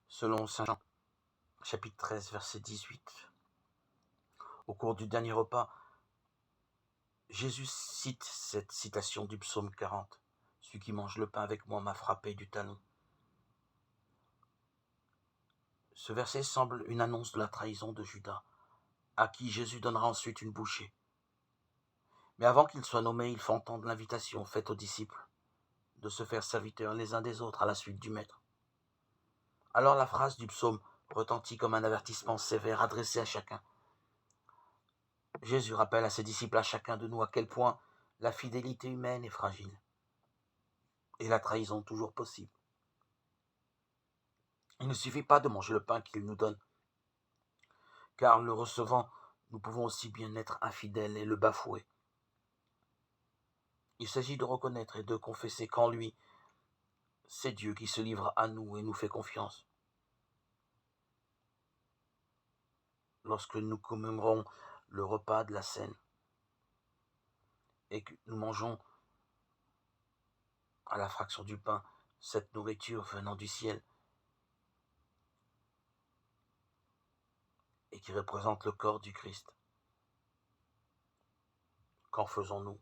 selon Saint Jean, chapitre 13, verset 18. Au cours du dernier repas, Jésus cite cette citation du psaume 40. « Celui qui mange le pain avec moi m'a frappé du talon. » Ce verset semble une annonce de la trahison de Judas, à qui Jésus donnera ensuite une bouchée. Mais avant qu'il soit nommé, il faut entendre l'invitation faite aux disciples de se faire serviteurs les uns des autres à la suite du Maître. Alors la phrase du psaume retentit comme un avertissement sévère adressé à chacun. Jésus rappelle à ses disciples, à chacun de nous, à quel point la fidélité humaine est fragile et la trahison toujours possible. Il ne suffit pas de manger le pain qu'il nous donne, car le recevant, nous pouvons aussi bien être infidèles et le bafouer. Il s'agit de reconnaître et de confesser qu'en lui, c'est Dieu qui se livre à nous et nous fait confiance. Lorsque nous commémorons le repas de la Seine et que nous mangeons à la fraction du pain cette nourriture venant du ciel et qui représente le corps du Christ, qu'en faisons-nous?